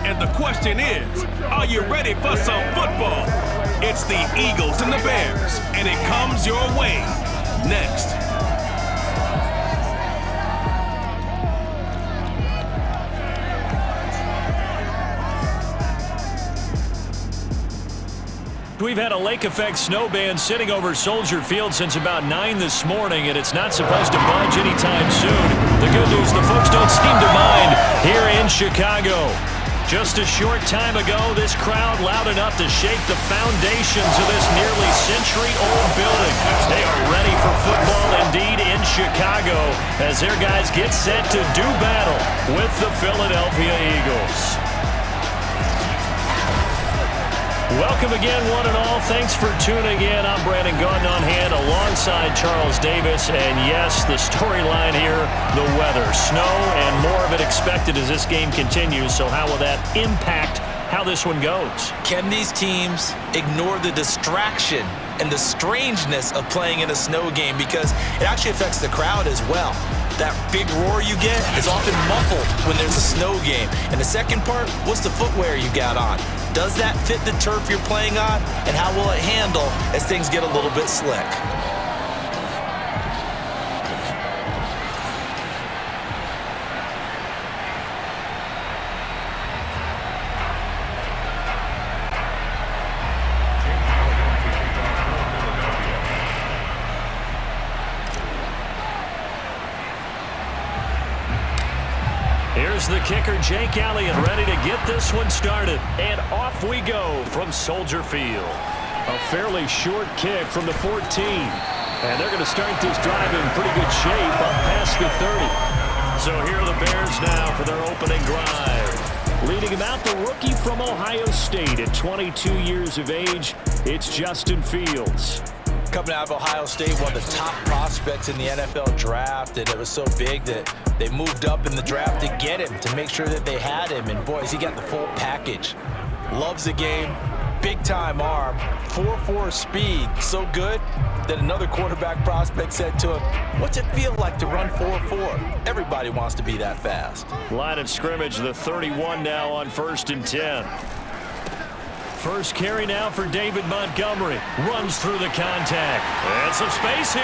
And the question is, are you ready for some football? It's the Eagles and the Bears, and it comes your way next. We've had a lake effect snow band sitting over Soldier Field since about 9 this morning, and it's not supposed to budge anytime soon. The good news, the folks don't seem to mind here in Chicago. Just a short time ago, this crowd loud enough to shake the foundations of this nearly century-old building. They are ready for football indeed in Chicago as their guys get set to do battle with the Philadelphia Eagles. Welcome again, one and all. Thanks for tuning in. I'm Brandon Gaudin on hand alongside Charles Davis. And yes, the storyline here, the weather, snow, and more of it expected as this game continues. So how will that impact how this one goes? Can these teams ignore the distraction and the strangeness of playing in a snow game? Because it actually affects the crowd as well. That big roar you get is often muffled when there's a snow game. And the second part, what's the footwear you got on? Does that fit the turf you're playing on? And how will it handle as things get a little bit slick? Here's the kicker, Jake Elliott, ready to get this one started. And off we go from Soldier Field. A fairly short kick from the 14. And they're going to start this drive in pretty good shape up past the 30. So here are the Bears now for their opening drive. Leading them out, the rookie from Ohio State at 22 years of age, it's Justin Fields. Coming out of Ohio State, one of the top prospects in the NFL draft, and it was so big that they moved up in the draft to get him, to make sure that they had him. And boys, he got the full package. Loves the game, big-time arm, 4.4 speed, so good that another quarterback prospect said to him, what's it feel like to run 4.4? Everybody wants to be that fast. Line of scrimmage, the 31 now on 1st and 10. First carry now for David Montgomery. Runs through the contact. And some space here.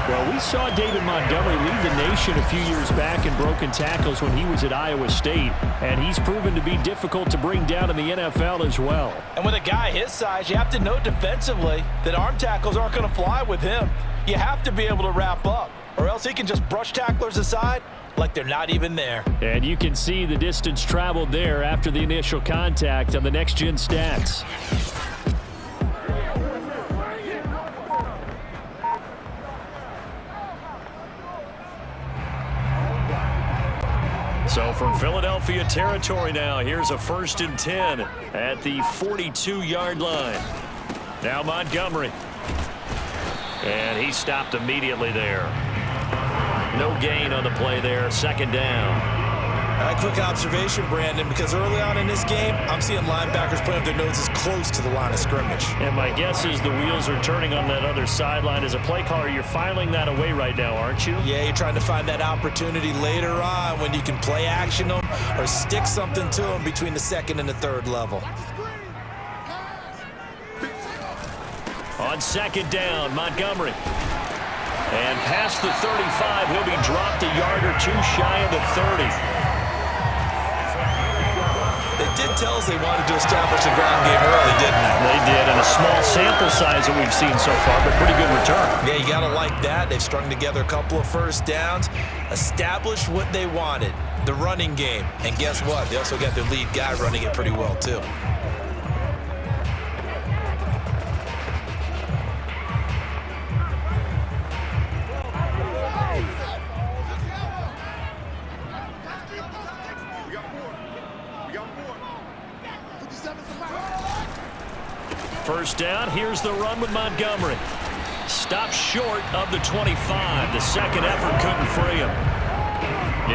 Well, we saw David Montgomery lead the nation a few years back in broken tackles when he was at Iowa State. And he's proven to be difficult to bring down in the NFL as well. And with a guy his size, you have to know defensively that arm tackles aren't going to fly with him. You have to be able to wrap up, or else he can just brush tacklers aside like they're not even there. And you can see the distance traveled there after the initial contact on the next-gen stats. So from Philadelphia territory now, here's a 1st and 10 at the 42-yard line. Now Montgomery. And he stopped immediately there. No gain on the play there. 2nd down. Quick observation, Brandon, because early on in this game, I'm seeing linebackers putting up their noses close to the line of scrimmage. And my guess is the wheels are turning on that other sideline. As a play caller, you're filing that away right now, aren't you? Yeah, you're trying to find that opportunity later on when you can play action them or stick something to them between the 2nd and the 3rd level. On 2nd down, Montgomery. And past the 35, he'll be dropped a yard or two shy of the 30. They did tell us they wanted to establish the ground game early, didn't they? They did, and a small sample size that we've seen so far, but pretty good return. Yeah, you got to like that. They've strung together a couple of first downs, established what they wanted, the running game. And guess what? They also got their lead guy running it pretty well, too. First down, here's the run with Montgomery. Stopped short of the 25. The second effort couldn't free him.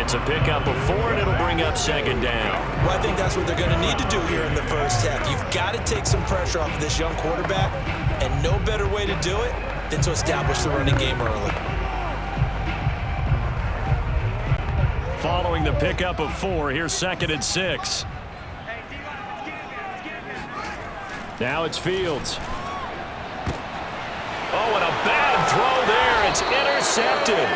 It's a pickup of 4, and it'll bring up 2nd down. Well, I think that's what they're going to need to do here in the first half. You've got to take some pressure off of this young quarterback, and no better way to do it than to establish the running game early. following the pickup of 4. Here's 2nd and 6. Now it's Fields. Oh, and a bad throw there. It's intercepted.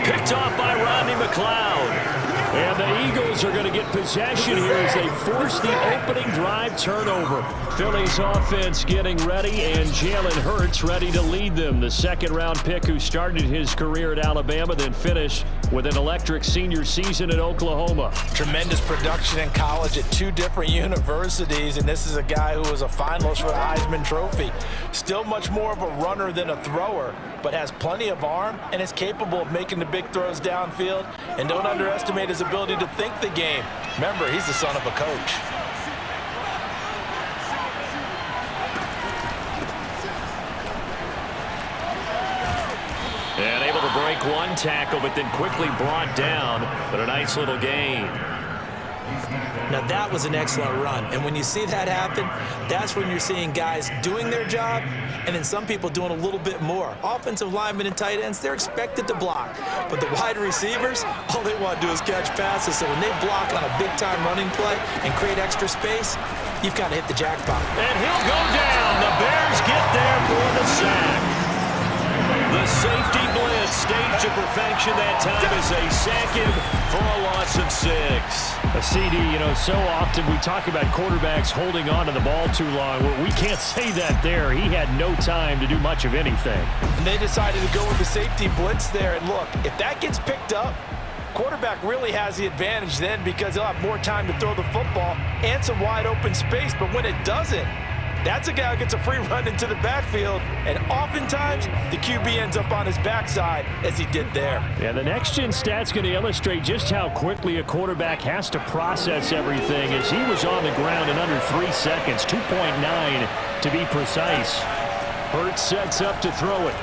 Picked off by Rodney McLeod. And the Eagles are going to get possession here as they force the opening drive turnover. Philly's offense getting ready, and Jalen Hurts ready to lead them. The second-round pick who started his career at Alabama, then finished with an electric senior season at Oklahoma. Tremendous production in college at 2 different universities, and this is a guy who was a finalist for the Heisman Trophy. Still much more of a runner than a thrower, but has plenty of arm and is capable of making the big throws downfield. And don't underestimate his ability to think the game. Remember, he's the son of a coach. And able to break one tackle, but then quickly brought down. But a nice little gain. Now that was an excellent run, and when you see that happen, that's when you're seeing guys doing their job and then some people doing a little bit more. Offensive linemen and tight ends, they're expected to block, but the wide receivers, all they want to do is catch passes. So when they block on a big-time running play and create extra space, you've got to hit the jackpot. And he'll go down. The Bears get there for the sack. The safety blitz staged to perfection. That time is a second for a loss of 6. A CD, so often we talk about quarterbacks holding on to the ball too long. Well, we can't say that there. He had no time to do much of anything. And they decided to go with the safety blitz there. And look, if that gets picked up, quarterback really has the advantage then because he'll have more time to throw the football and some wide open space. But when it doesn't, that's a guy who gets a free run into the backfield, and oftentimes the QB ends up on his backside as he did there. Yeah, the next-gen stat's going to illustrate just how quickly a quarterback has to process everything as he was on the ground in under 3 seconds, 2.9 to be precise. Hurts sets up to throw it.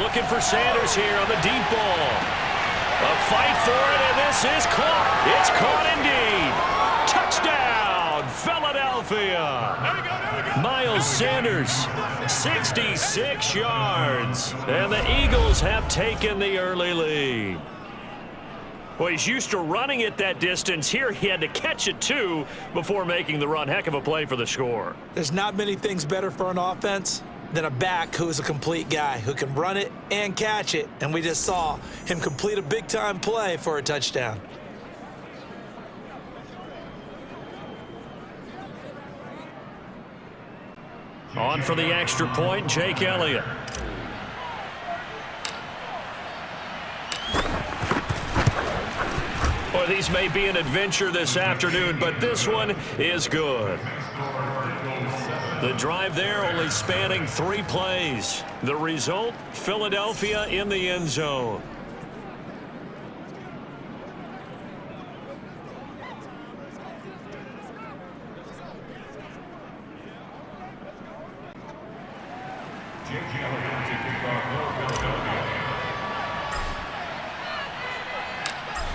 Looking for Sanders here on the deep ball. A fight for it, and this is caught. It's caught indeed. Touchdown, Philadelphia. Miles Sanders, 66 yards. And the Eagles have taken the early lead. Well, he's used to running it that distance. Here he had to catch it, too, before making the run. Heck of a play for the score. There's not many things better for an offense than a back who is a complete guy who can run it and catch it. And we just saw him complete a big-time play for a touchdown. On for the extra point, Jake Elliott. Well, these may be an adventure this afternoon, but this one is good. The drive there only spanning 3 plays. The result, Philadelphia in the end zone.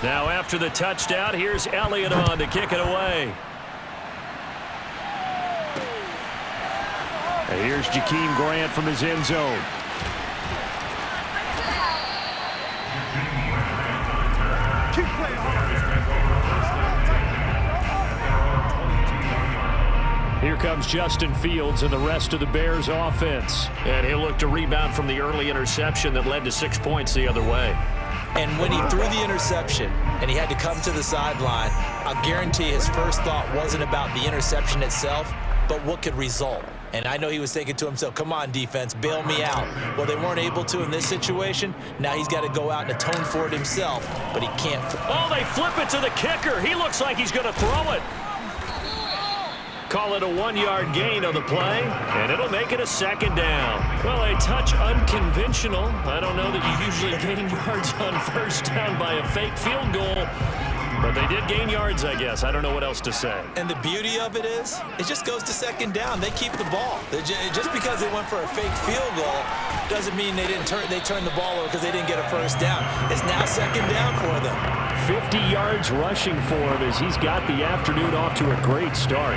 Now after the touchdown, here's Elliott on to kick it away. And here's Jakeem Grant from his end zone. Here comes Justin Fields and the rest of the Bears offense. And he'll look to rebound from the early interception that led to 6 points the other way. And when he threw the interception and he had to come to the sideline, I'll guarantee his first thought wasn't about the interception itself, but what could result. And I know he was thinking to himself, come on, defense, bail me out. Well, they weren't able to in this situation. Now he's got to go out and atone for it himself, but he can't. Oh, they flip it to the kicker. He looks like he's going to throw it. Call it a 1-yard gain on the play, and it'll make it a second down. Well, a touch unconventional. I don't know that you usually gain yards on first down by a fake field goal, but they did gain yards, I guess. I don't know what else to say. And the beauty of it is, it just goes to second down. They keep the ball. Just because they went for a fake field goal doesn't mean they turned the ball over because they didn't get a first down. It's now second down for them. 50 yards rushing for him as he's got the afternoon off to a great start.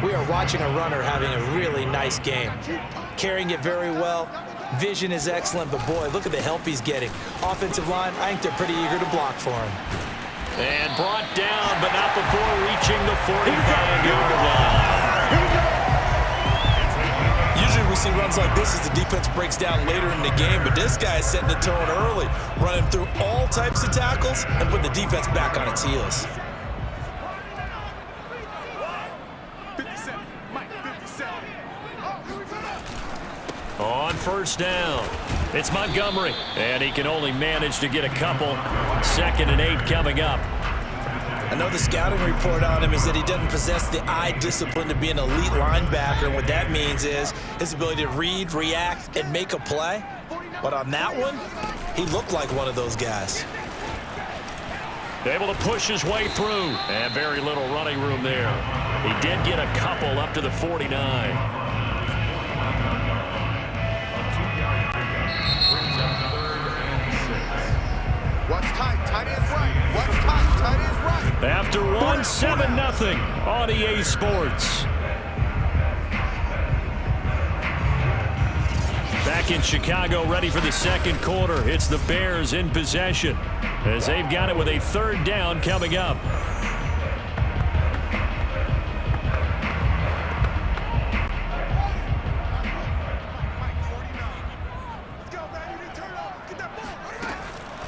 We are watching a runner having a really nice game, carrying it very well, Vision is excellent, but boy, look at the help he's getting. Offensive line, I think they're pretty eager to block for him. And brought down, but not before reaching the 45-yard line. Usually we see runs like this as the defense breaks down later in the game, but this guy is setting the tone early, running through all types of tackles and putting the defense back on its heels. On first down, it's Montgomery, and he can only manage to get a couple. 2nd and 8 coming up. I know the scouting report on him is that he doesn't possess the eye discipline to be an elite linebacker, and what that means is his ability to read, react, and make a play. But on that one, he looked like one of those guys. Able to push his way through, and very little running room there. He did get a couple up to the 49. What's tight? Tight is right. What's tight? Tight is right. After 1, 7-0 on EA Sports. Back in Chicago, ready for the second quarter. It's the Bears in possession as they've got it with a 3rd down coming up.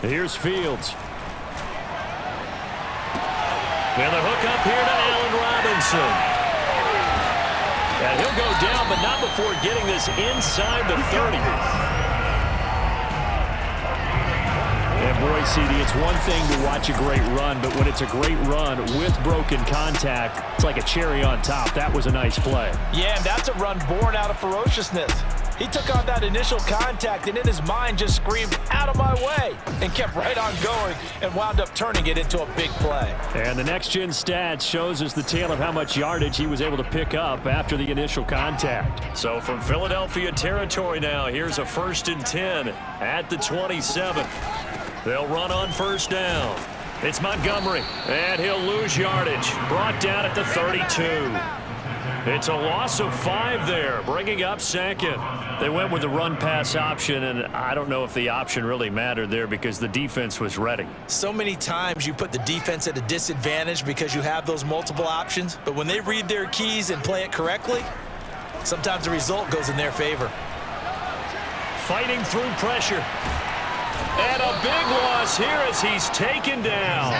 Here's Fields. And the hook up here to Allen Robinson. And he'll go down, but not before getting this inside the 30. And boy, CD, it's one thing to watch a great run, but when it's a great run with broken contact, it's like a cherry on top. That was a nice play. Yeah, and that's a run born out of ferociousness. He took on that initial contact and in his mind just screamed, "Out of my way," and kept right on going and wound up turning it into a big play. And the next-gen stats shows us the tale of how much yardage he was able to pick up after the initial contact. So from Philadelphia territory now, here's a 1st and 10 at the 27. They'll run on first down. It's Montgomery, and he'll lose yardage. Brought down at the 32. It's a loss of 5 there, bringing up 2nd. They went with the run-pass option, and I don't know if the option really mattered there because the defense was ready. So many times you put the defense at a disadvantage because you have those multiple options, but when they read their keys and play it correctly, sometimes the result goes in their favor. Fighting through pressure. And a big loss here as he's taken down.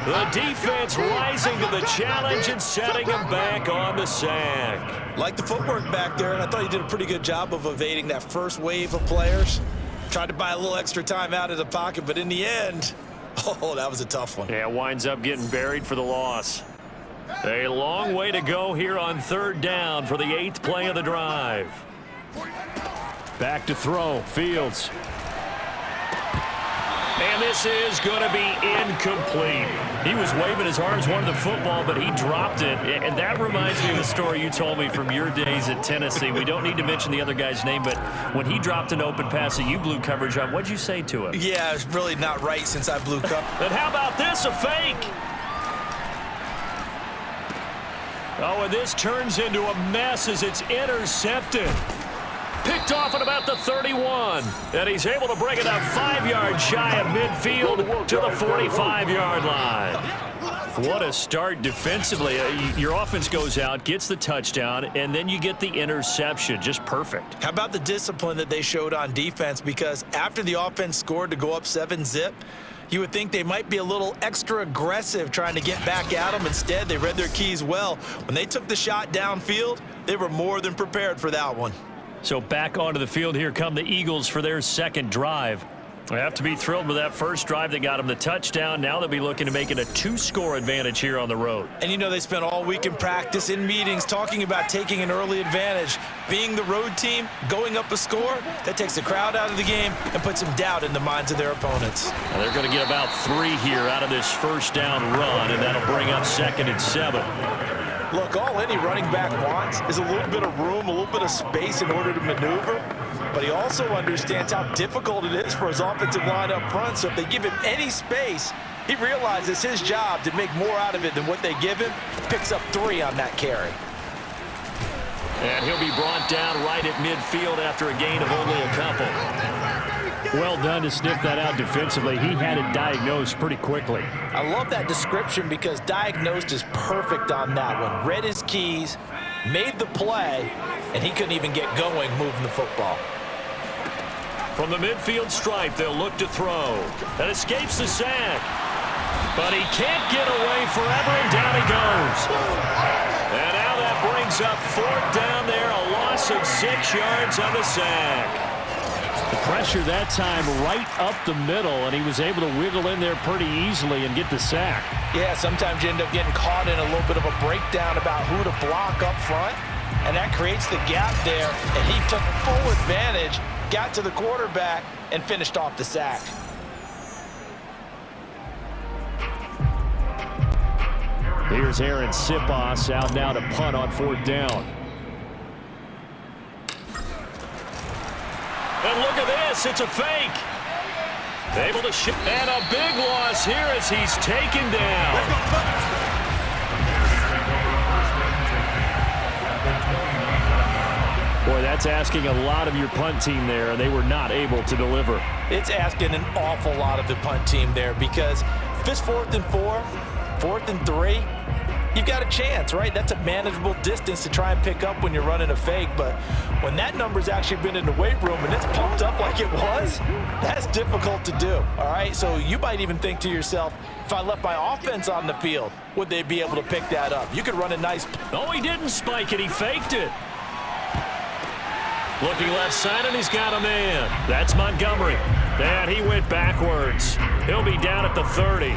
The defense rising to the challenge and setting him back on the sack. Like the footwork back there, and I thought he did a pretty good job of evading that first wave of players. Tried to buy a little extra time out of the pocket, but in the end, oh, that was a tough one. Yeah, winds up getting buried for the loss. A long way to go here on 3rd down for the 8th play of the drive. Back to throw, Fields. And this is going to be incomplete. He was waving his arms, wanted the football, but he dropped it. And that reminds me of the story you told me from your days at Tennessee. We don't need to mention the other guy's name, but when he dropped an open pass that you blew coverage on, what'd you say to him? Yeah, it's really not right since I blew coverage. And how about this, a fake? Oh, and this turns into a mess as it's intercepted. Picked off at about the 31. And he's able to bring it up 5 yards shy of midfield to the 45-yard line. What a start defensively. Your offense goes out, gets the touchdown, and then you get the interception. Just perfect. How about the discipline that they showed on defense? Because after the offense scored to go up 7-zip, you would think they might be a little extra aggressive trying to get back at them. Instead, they read their keys well. When they took the shot downfield, they were more than prepared for that one. So back onto the field, here come the Eagles for their 2nd drive. They have to be thrilled with that first drive that got them the touchdown. Now they'll be looking to make it a 2-score advantage here on the road. And you know they spent all week in practice, in meetings, talking about taking an early advantage. Being the road team, going up a score, that takes the crowd out of the game and puts some doubt in the minds of their opponents. Now they're going to get about 3 here out of this first down run, and that'll bring up 2nd and 7. Look, all any running back wants is a little bit of room, a little bit of space in order to maneuver. But he also understands how difficult it is for his offensive line up front. So if they give him any space, he realizes his job to make more out of it than what they give him. Picks up 3 on that carry. And he'll be brought down right at midfield after a gain of only a couple. Well done to sniff that out defensively. He had it diagnosed pretty quickly. I love that description because diagnosed is perfect on that one. Read his keys, made the play, and he couldn't even get going moving the football. From the midfield stripe, they'll look to throw. That escapes the sack. But he can't get away forever, and down he goes. And now that brings up 4th down there, a loss of 6 yards on the sack. The pressure that time right up the middle, and he was able to wiggle in there pretty easily and get the sack. Yeah, sometimes you end up getting caught in a little bit of a breakdown about who to block up front, and that creates the gap there, and he took full advantage, got to the quarterback, and finished off the sack. Here's Aaron Sipos out now to punt on 4th down. And look at this, it's a fake. Able to shoot, and a big loss here as he's taken down. Boy, that's asking a lot of your punt team there, and they were not able to deliver. It's asking an awful lot of the punt team there because if it's 4th and 4, 4th and 3, you've got a chance, right? That's a manageable distance to try and pick up when you're running a fake. But when that number's actually been in the weight room and it's pumped up like it was, that's difficult to do, all right? So you might even think to yourself, if I left my offense on the field, would they be able to pick that up? You could run a nice... No, he didn't spike it. He faked it. Looking left side, and he's got a man. That's Montgomery. And he went backwards. He'll be down at the 30.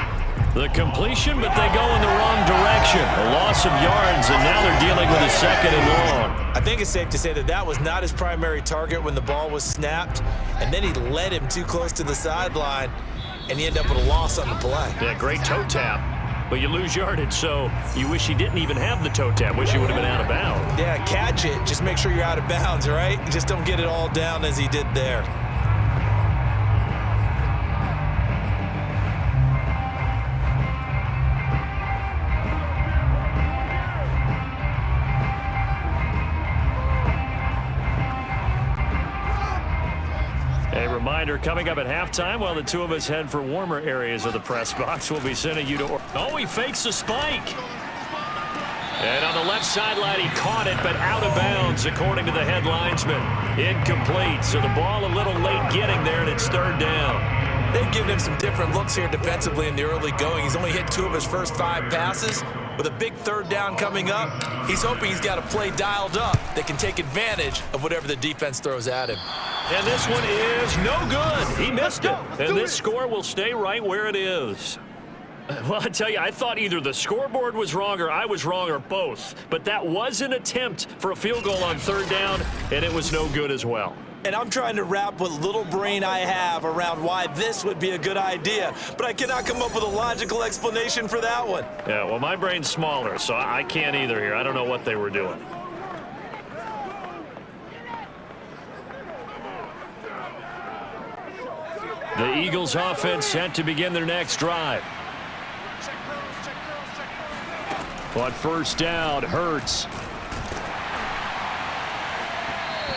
The completion, but they go in the wrong direction. A loss of yards, and now they're dealing with a 2nd and long. I think it's safe to say that that was not his primary target when the ball was snapped, and then he led him too close to the sideline, and he ended up with a loss on the play. Yeah, great toe tap, but you lose yardage, so you wish he didn't even have the toe tap. Wish he would have been out of bounds. Yeah, catch it. Just make sure you're out of bounds, right? Just don't get it all down as he did there. A reminder, coming up at halftime, while the two of us head for warmer areas of the press box, we'll be sending you to... Oh, he fakes the spike. And on the left sideline, he caught it, but out of bounds, according to the head linesman. Incomplete, so the ball a little late getting there, and it's 3rd down. They've given him some different looks here defensively in the early going. He's only hit 2 of his first 5 passes. With a big 3rd down coming up, he's hoping he's got a play dialed up that can take advantage of whatever the defense throws at him. And this one is no good. He missed it. And this score will stay right where it is. Well, I tell you, I thought either the scoreboard was wrong or I was wrong or both. But that was an attempt for a field goal on 3rd down, and it was no good as well. And I'm trying to wrap what little brain I have around why this would be a good idea. But I cannot come up with a logical explanation for that one. Yeah, well, my brain's smaller, so I can't either here. I don't know what they were doing. The Eagles offense set to begin their next drive. On 1st down, Hurts.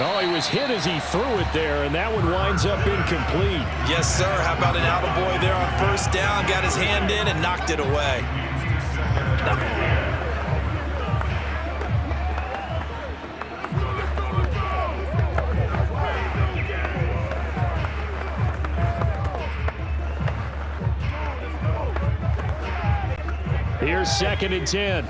Oh, he was hit as he threw it there, and that one winds up incomplete. Yes, sir. How about an attaboy there on 1st down? Got his hand in and knocked it away. Here's 2nd and 10.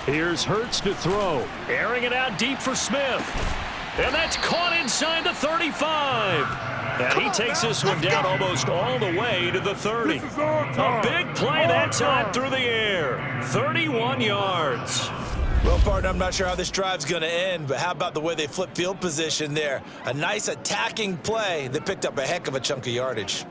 Here's Hurts to throw. Airing it out deep for Smith. And that's caught inside the 35. And he takes this one down almost all the way to the 30. A big play that time through the air. 31 yards. Well, partner, I'm not sure how this drive's going to end, but how about the way they flip field position there? A nice attacking play that picked up a heck of a chunk of yardage.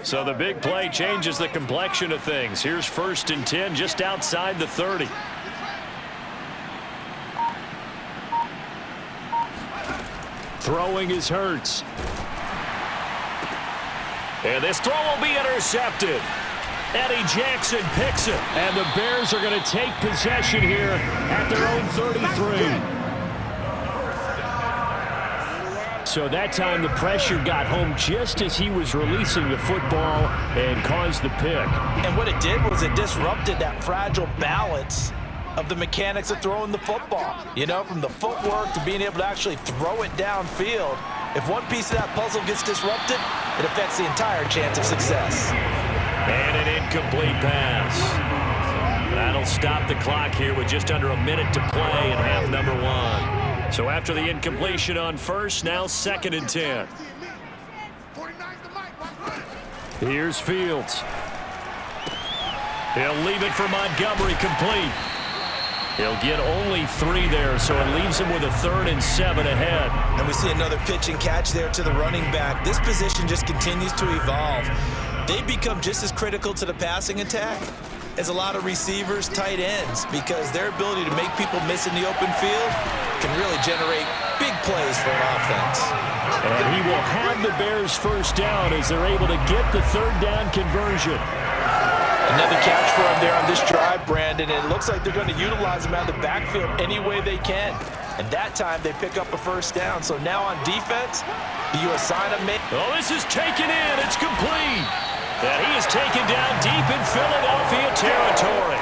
So the big play changes the complexion of things. Here's 1st and 10 just outside the 30. Throwing is Hurts. And this throw will be intercepted. Eddie Jackson picks it. And the Bears are going to take possession here at their own 33. So that time the pressure got home just as he was releasing the football and caused the pick. And what it did was it disrupted that fragile balance of the mechanics of throwing the football. You know, from the footwork to being able to actually throw it downfield. If one piece of that puzzle gets disrupted, it affects the entire chance of success. And an incomplete pass. That'll stop the clock here with just under a minute to play in half number 1. So after the incompletion on first, now 2nd and 10. Here's Fields. He'll leave it for Montgomery complete. He'll get only 3 there, so it leaves him with a 3rd and 7 ahead. And we see another pitch and catch there to the running back. This position just continues to evolve. They become just as critical to the passing attack as a lot of receivers, tight ends, because their ability to make people miss in the open field can really generate big plays for an offense. And he will have the Bears first down as they're able to get the 3rd down conversion. Another catch for him there on this drive, Brandon, and it looks like they're going to utilize him out of the backfield any way they can. And that time they pick up a first down. So now on defense, do you assign him? Oh, this is taken in. It's complete. And he is taken down deep in Philadelphia territory.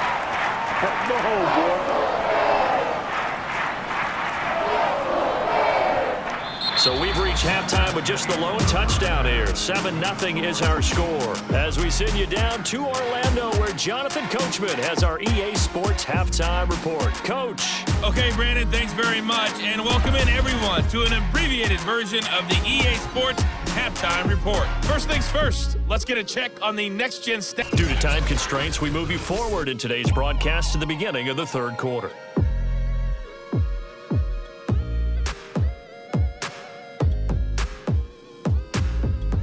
So we've reached halftime with just the lone touchdown here. 7-0 is our score. As we send you down to Orlando, where Jonathan Coachman has our EA Sports halftime report. Coach. Okay, Brandon, thanks very much. And welcome in, everyone, to an abbreviated version of the EA Sports halftime report. First things first, let's get a check on the next-gen stats. Due to time constraints, we move you forward in today's broadcast to the beginning of the 3rd quarter.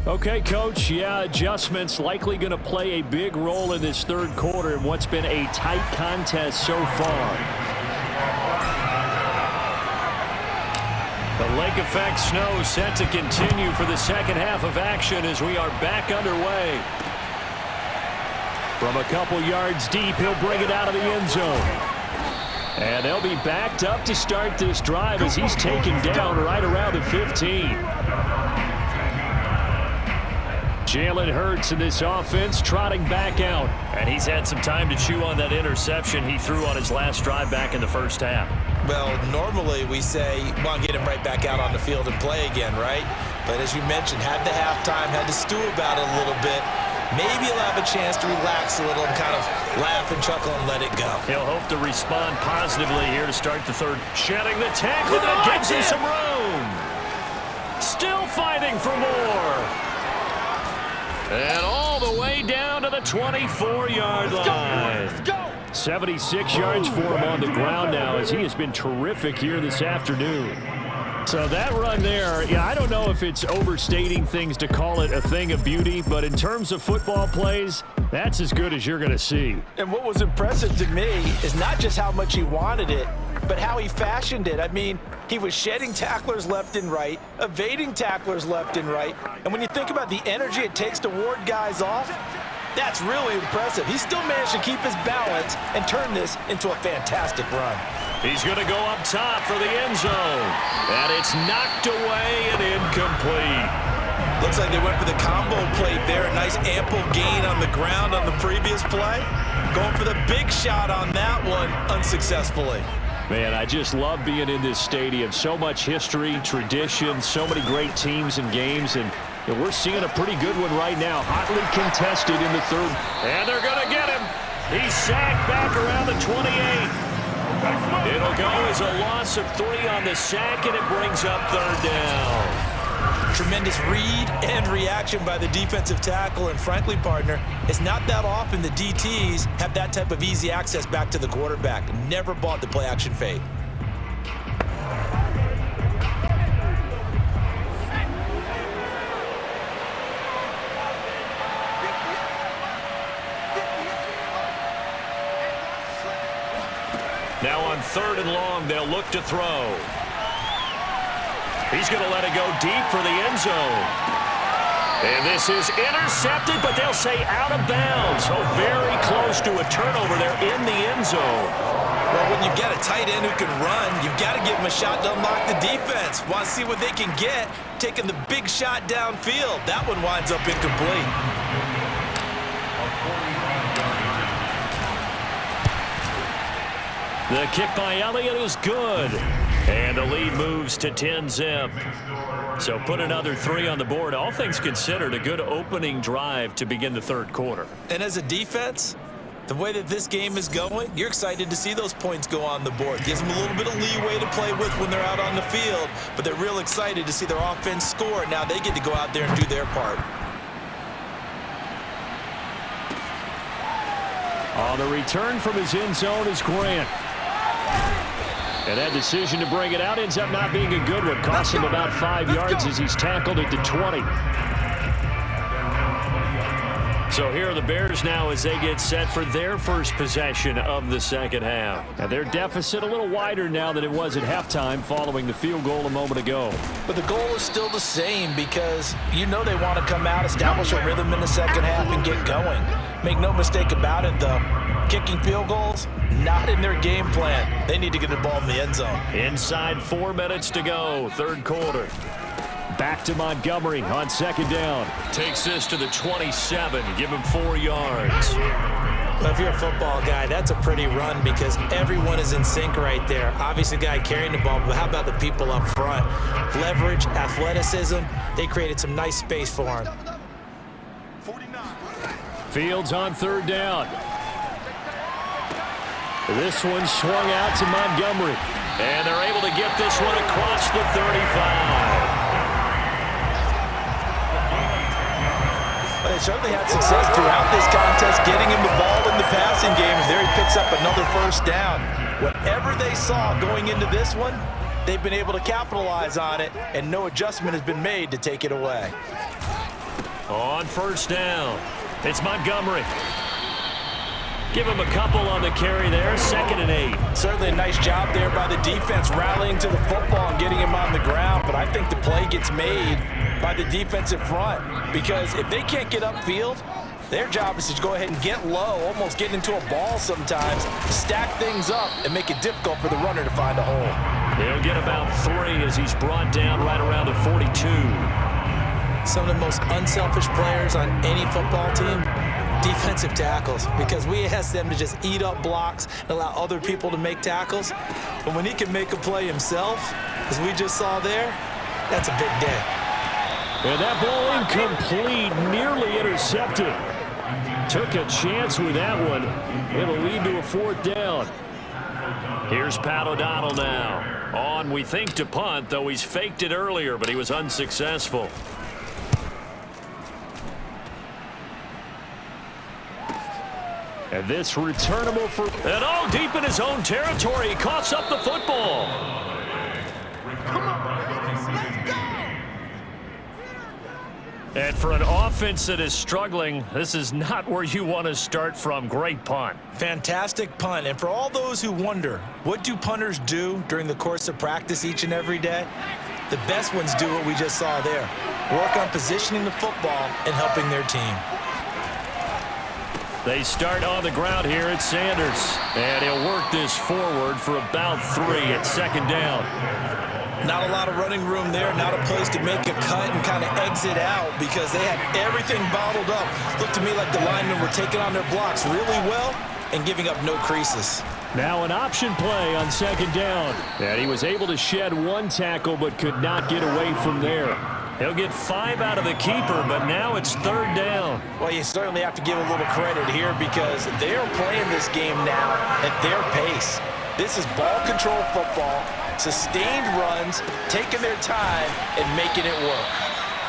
Okay, Coach, adjustments likely going to play a big role in this 3rd quarter in what's been a tight contest so far. The lake effect snow set to continue for the 2nd half of action as we are back underway. From a couple yards deep, he'll bring it out of the end zone. And they'll be backed up to start this drive as he's taken down right around the 15. Jalen Hurts in this offense trotting back out. And he's had some time to chew on that interception he threw on his last drive back in the 1st half. Well, normally we say, well, get him right back out on the field and play again, right? But as you mentioned, had the halftime, had to stew about it a little bit. Maybe he'll have a chance to relax a little and kind of laugh and chuckle and let it go. He'll hope to respond positively here to start the 3rd. Shedding the tackle that gives him some room. Still fighting for more. And all the way down to the 24-yard line. Let's go. 76 yards for him on the ground now as he has been terrific here this afternoon. So that run there, I don't know if it's overstating things to call it a thing of beauty, but in terms of football plays, that's as good as you're going to see. And what was impressive to me is not just how much he wanted it, but how he fashioned it. I mean, he was shedding tacklers left and right, evading tacklers left and right. And when you think about the energy it takes to ward guys off, that's really impressive. He still managed to keep his balance and turn this into a fantastic run. He's going to go up top for the end zone. And it's knocked away and incomplete. Looks like they went for the combo play there. A nice ample gain on the ground on the previous play. Going for the big shot on that one unsuccessfully. Man, I just love being in this stadium. So much history, tradition, so many great teams and games. And we're seeing a pretty good one right now. Hotly contested in the 3rd. And they're going to get him. He's sacked back around the 28. It'll go as a loss of 3 on the sack, and it brings up 3rd down. Tremendous read and reaction by the defensive tackle, and frankly, partner, it's not that often the DTs have that type of easy access back to the quarterback. Never bought the play-action fade. Now on 3rd and long, they'll look to throw. He's going to let it go deep for the end zone. And this is intercepted, but they'll say out of bounds. So very close to a turnover there in the end zone. Well, when you've got a tight end who can run, you've got to give him a shot to unlock the defense. Want to see what they can get, taking the big shot downfield. That one winds up incomplete. The kick by Elliott is good. And the lead moves to 10-zip. So put another 3 on the board. All things considered, a good opening drive to begin the third quarter. And as a defense, the way that this game is going, you're excited to see those points go on the board. Gives them a little bit of leeway to play with when they're out on the field, but they're real excited to see their offense score. Now they get to go out there and do their part. On the return from his end zone is Grant. And that decision to bring it out ends up not being a good one. Costs him about 5 yards as he's tackled at the 20. So here are the Bears now as they get set for their first possession of the second half. And their deficit a little wider now than it was at halftime following the field goal a moment ago. But the goal is still the same because you know they want to come out, establish a rhythm in the second half, and get going. Make no mistake about it, though. Kicking field goals, not in their game plan. They need to get the ball in the end zone. Inside 4 minutes to go, third quarter. Back to Montgomery on second down. Takes this to the 27. Give him 4 yards. Well, if you're a football guy, that's a pretty run because everyone is in sync right there. Obviously, the guy carrying the ball, but how about the people up front? Leverage, athleticism. They created some nice space for him. Fields on third down. This one swung out to Montgomery. And they're able to get this one across the 35. They certainly had success throughout this contest, getting him the ball in the passing game, and there he picks up another first down. Whatever they saw going into this one, they've been able to capitalize on it, and no adjustment has been made to take it away. On first down, it's Montgomery. Give him a couple on the carry there, 2nd and 8. Certainly a nice job there by the defense rallying to the football and getting him on the ground, but I think the play gets made by the defensive front because if they can't get upfield, their job is to go ahead and get low, almost get into a ball sometimes, stack things up, and make it difficult for the runner to find a hole. He'll get about 3 as he's brought down right around the 42. Some of the most unselfish players on any football team, defensive tackles, because we ask them to just eat up blocks and allow other people to make tackles. But when he can make a play himself, as we just saw there, that's a big day. And that ball incomplete, nearly intercepted. Took a chance with that one. It'll lead to a 4th down. Here's Pat O'Donnell now. On, we think, to punt, though he's faked it earlier, but he was unsuccessful. And this returnable for... And all deep in his own territory. He coughs up the football. And for an offense that is struggling, this is not where you want to start from. Great punt. Fantastic punt. And for all those who wonder, what do punters do during the course of practice each and every day? The best ones do what we just saw there. Work on positioning the football and helping their team. They start on the ground here at Sanders. And he'll work this forward for about 3 at 2nd down. Not a lot of running room there, not a place to make a cut and kind of exit out because they had everything bottled up. Looked to me like the linemen were taking on their blocks really well and giving up no creases. Now an option play on 2nd down. And he was able to shed 1 tackle but could not get away from there. He'll get 5 out of the keeper, but now it's 3rd down. Well, you certainly have to give a little credit here because they're playing this game now at their pace. This is ball control football, sustained runs, taking their time and making it work.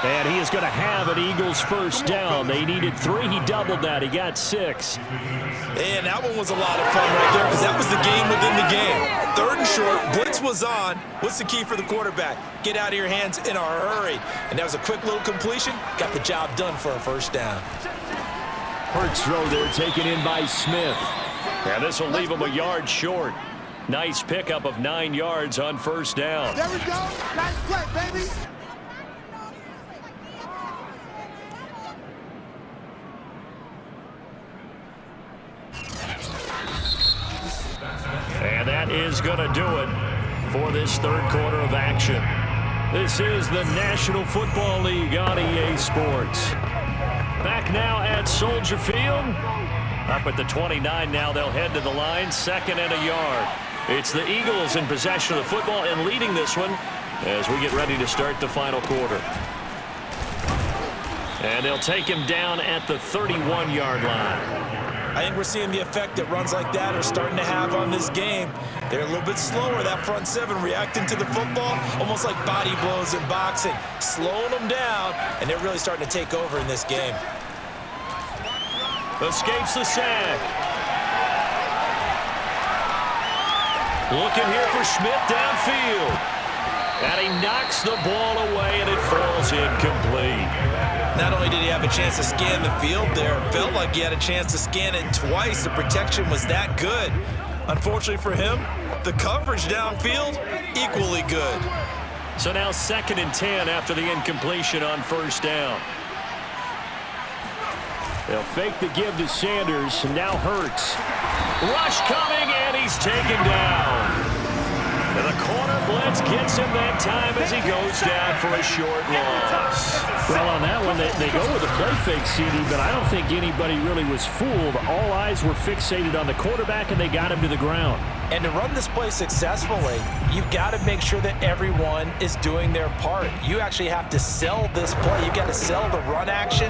And he is going to have an Eagles first down. They needed 3. He doubled that. He got 6. And that one was a lot of fun right there because that was the game within the game. 3rd and short, blitz was on. What's the key for the quarterback? Get out of your hands in a hurry. And that was a quick little completion. Got the job done for a first down. Hurts throw there taken in by Smith. Yeah, this will leave him a yard short. Nice pickup of 9 yards on first down. There we go. Nice play, baby. And that is going to do it for this third quarter of action. This is the National Football League on EA Sports. Back now at Soldier Field. Up at the 29 now, they'll head to the line, 2nd and a yard. It's the Eagles in possession of the football and leading this one as we get ready to start the final quarter. And they'll take him down at the 31-yard line. I think we're seeing the effect that runs like that are starting to have on this game. They're a little bit slower, that front seven, reacting to the football, almost like body blows in boxing, slowing them down, and they're really starting to take over in this game. Escapes the sack. Looking here for Schmidt downfield. And he knocks the ball away, and it falls incomplete. Not only did he have a chance to scan the field there, it felt like he had a chance to scan it twice. The protection was that good. Unfortunately for him, the coverage downfield, equally good. So now 2nd and 10 after the incompletion on first down. They'll fake the give to Sanders. Now Hurts. Rush coming, and he's taken down. And the corner blitz gets him that time as he goes down for a short loss. Well, on that one, they go with a play fake, CD, but I don't think anybody really was fooled. All eyes were fixated on the quarterback, and they got him to the ground. And to run this play successfully, you've got to make sure that everyone is doing their part. You actually have to sell this play. You've got to sell the run action.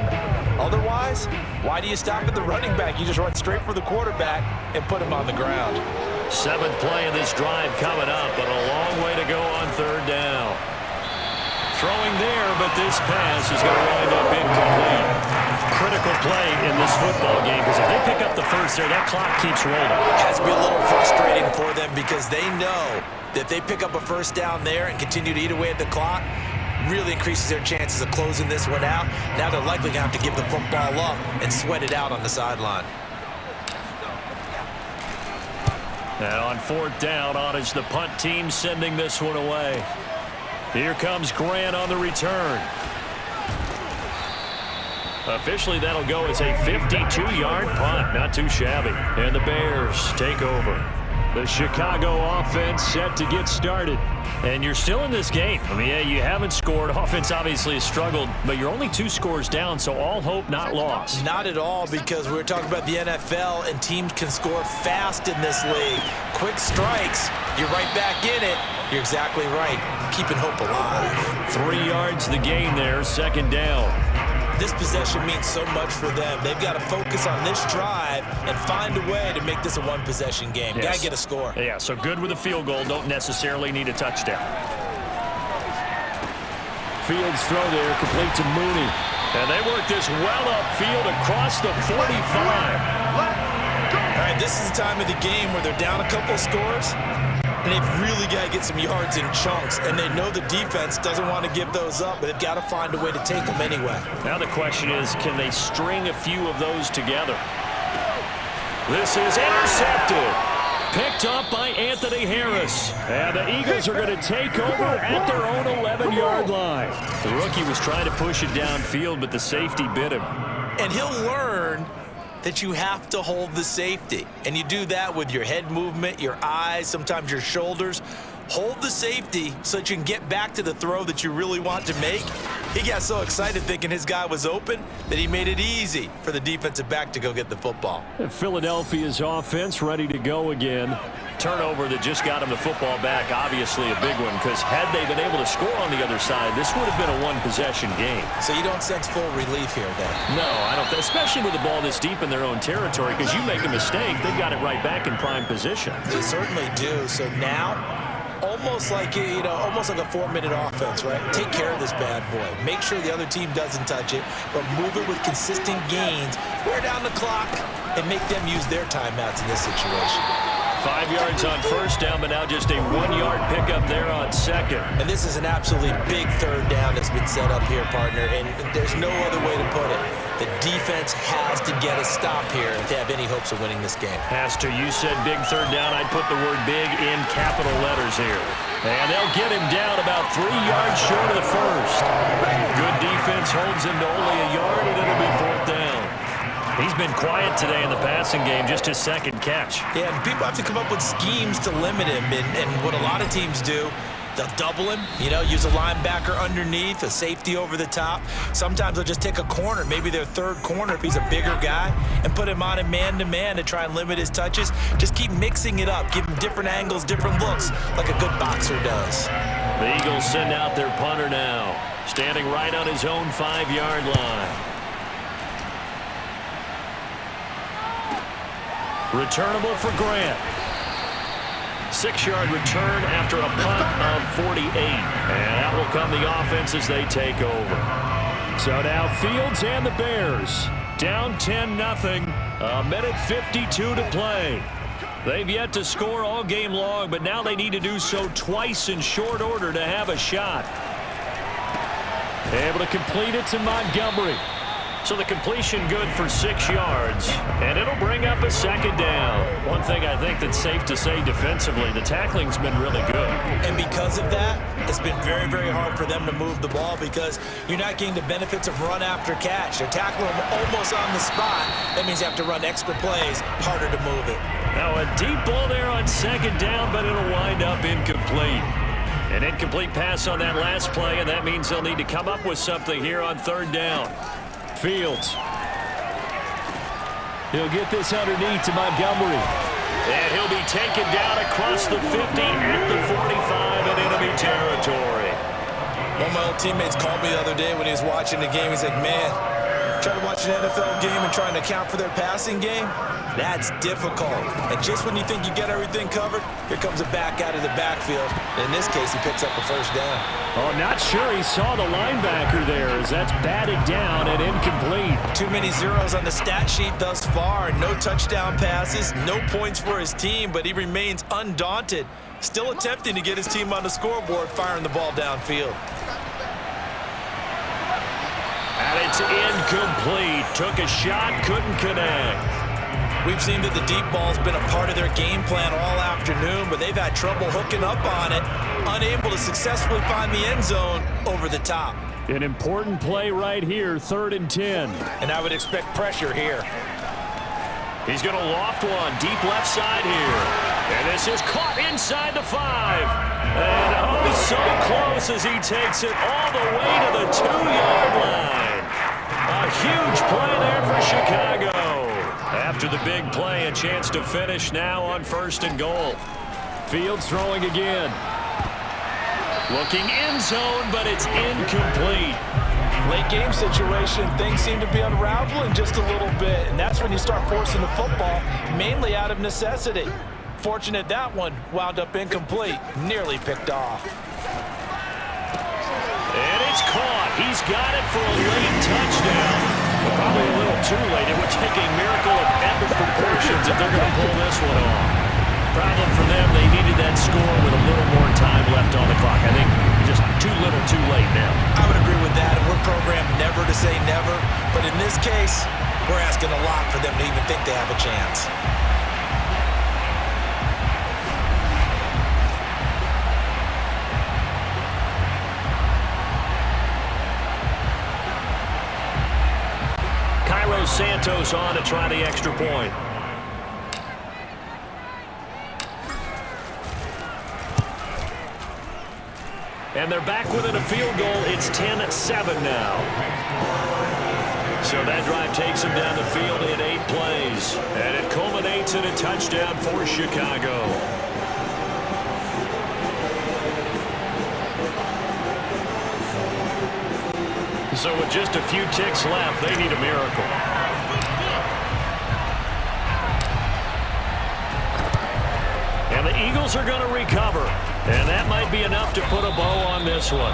Otherwise, why do you stop at the running back? You just run straight for the quarterback and put him on the ground. 7th play of this drive coming up, but a long way to go on third down. Throwing there, but this pass is going to wind up incomplete. Critical play in this football game, because if they pick up the first there, that clock keeps rolling. It has to be a little frustrating for them because they know that if they pick up a first down there and continue to eat away at the clock, really increases their chances of closing this one out. Now they're likely going to have to give the football up and sweat it out on the sideline. And on 4th down, on is the punt team sending this one away. Here comes Grant on the return. Officially, that'll go as a 52-yard punt. Not too shabby. And the Bears take over. The Chicago offense set to get started. And you're still in this game. I mean, yeah, you haven't scored. Offense obviously has struggled, but you're only 2 scores down, so all hope not lost. Not at all, because we're talking about the NFL, and teams can score fast in this league. Quick strikes, you're right back in it. You're exactly right. Keeping hope alive. 3 yards the gain there, 2nd down. This possession means so much for them. They've got to focus on this drive and find a way to make this a one-possession game. Yes. Got to get a score. Yeah, so good with a field goal. Don't necessarily need a touchdown. Fields throw there, complete to Mooney. And they work this well upfield across the 45. All right, this is the time of the game where they're down a couple of scores, and they've really got to get some yards in chunks, and they know the defense doesn't want to give those up, but they've got to find a way to take them anyway. Now the question is, can they string a few of those together? This is intercepted. Picked up by Anthony Harris. And the Eagles are going to take over at their own 11-yard line. The rookie was trying to push it downfield, but the safety bit him. And he'll learn that you have to hold the safety. And you do that with your head movement, your eyes, sometimes your shoulders. Hold the safety so that you can get back to the throw that you really want to make. He got so excited thinking his guy was open that he made it easy for the defensive back to go get the football. Philadelphia's offense ready to go again. Turnover that just got him the football back, obviously a big one, because had they been able to score on the other side, this would have been a one-possession game. So you don't sense full relief here then? No, I don't, especially with the ball this deep in their own territory, because you make a mistake, they've got it right back in prime position. They certainly do. So now, almost like almost like a 4-minute offense, right? Take care of this bad boy. Make sure the other team doesn't touch it, but move it with consistent gains. Wear down the clock and make them use their timeouts in this situation. 5 yards on first down, but now just a 1-yard pickup there on second. And this is an absolutely big third down that's been set up here, partner, and there's no other way to put it. The defense has to get a stop here if they have any hopes of winning this game. Has to. You said big third down. I'd put the word big in capital letters here. And they'll get him down about 3 yards short of the first. Good defense holds him to only a yard, and it'll be fourth down. He's been quiet today in the passing game, just his second catch. Yeah, and people have to come up with schemes to limit him, and what a lot of teams do, they'll double him, use a linebacker underneath, a safety over the top. Sometimes they'll just take a corner, maybe their third corner if he's a bigger guy, and put him on a man-to-man to try and limit his touches. Just keep mixing it up, give him different angles, different looks, like a good boxer does. The Eagles send out their punter now, standing right on his own 5-yard line. Returnable for Grant. 6-yard return after a punt of 48. And out will come the offense as they take over. So now Fields and the Bears down 10-0. A minute 52 to play. They've yet to score all game long, but now they need to do so twice in short order to have a shot. Able to complete it to Montgomery. So the completion good for 6 yards, and it'll bring up a second down. One thing I think that's safe to say defensively, the tackling's been really good. And because of that, it's been very, very hard for them to move the ball because you're not getting the benefits of run after catch. They're tackling them almost on the spot. That means you have to run extra plays, harder to move it. Now a deep ball there on second down, but it'll wind up incomplete. An incomplete pass on that last play, and that means they'll need to come up with something here on third down. Fields. He'll get this underneath to Montgomery. And he'll be taken down across the 50 at the 45 in enemy territory. One of my old teammates called me the other day when he was watching the game. He's like, man, trying to watch an NFL game and trying to account for their passing game, that's difficult. And just when you think you get everything covered, here comes a back out of the backfield. And in this case, he picks up a first down. Oh, not sure he saw the linebacker there as that's batted down and incomplete. Too many zeros on the stat sheet thus far. No touchdown passes, no points for his team, but he remains undaunted. Still attempting to get his team on the scoreboard, firing the ball downfield. And it's incomplete. Took a shot, couldn't connect. We've seen that the deep ball's been a part of their game plan all afternoon, but they've had trouble hooking up on it, unable to successfully find the end zone over the top. An important play right here, 3rd and 10. And I would expect pressure here. He's going to loft one, deep left side here. And this is caught inside the 5. And oh, so close as he takes it all the way to the 2-yard line. A huge play there for Chicago. After the big play, a chance to finish now on 1st and goal. Fields throwing again. Looking end zone, but it's incomplete. Late game situation, things seem to be unraveling just a little bit, and that's when you start forcing the football, mainly out of necessity. Fortunate that one wound up incomplete, nearly picked off. And it's caught. He's got it for a late touchdown. But probably a little too late. It would take a miracle of epic proportions if they're going to pull this one off. Problem for them, they needed that score with a little more time left on the clock. I think just too little too late now. I would agree with that, and we're programmed never to say never. But in this case, we're asking a lot for them to even think they have a chance. Santos on to try the extra point. And they're back within a field goal. It's 10-7 now. So that drive takes them down the field in 8 plays. And it culminates in a touchdown for Chicago. So with just a few ticks left, they need a miracle. And the Eagles are going to recover. And that might be enough to put a bow on this one.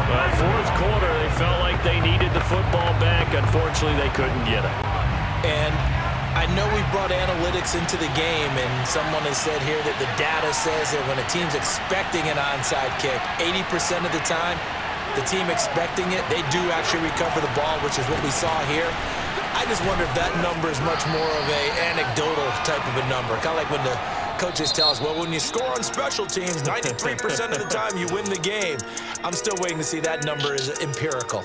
Well, 4th quarter, they felt like they needed the football back. Unfortunately, they couldn't get it. And I know we brought analytics into the game, and someone has said here that the data says that when a team's expecting an onside kick, 80% of the time, the team expecting it, they do actually recover the ball, which is what we saw here. I just wonder if that number is much more of a anecdotal type of a number. Kind of like when the coaches tell us, well, when you score on special teams, 93% of the time you win the game. I'm still waiting to see that number is empirical.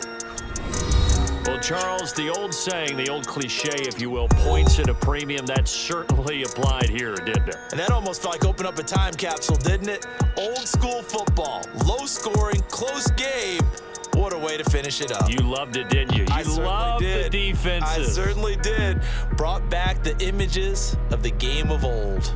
Well, Charles, the old saying, the old cliche, if you will, points at a premium, that certainly applied here, didn't it? And that almost felt like open up a time capsule, didn't it? Old school football, low scoring, close game. What a way to finish it up. You loved it, didn't you? You loved the defenses. I certainly did. Brought back the images of the game of old.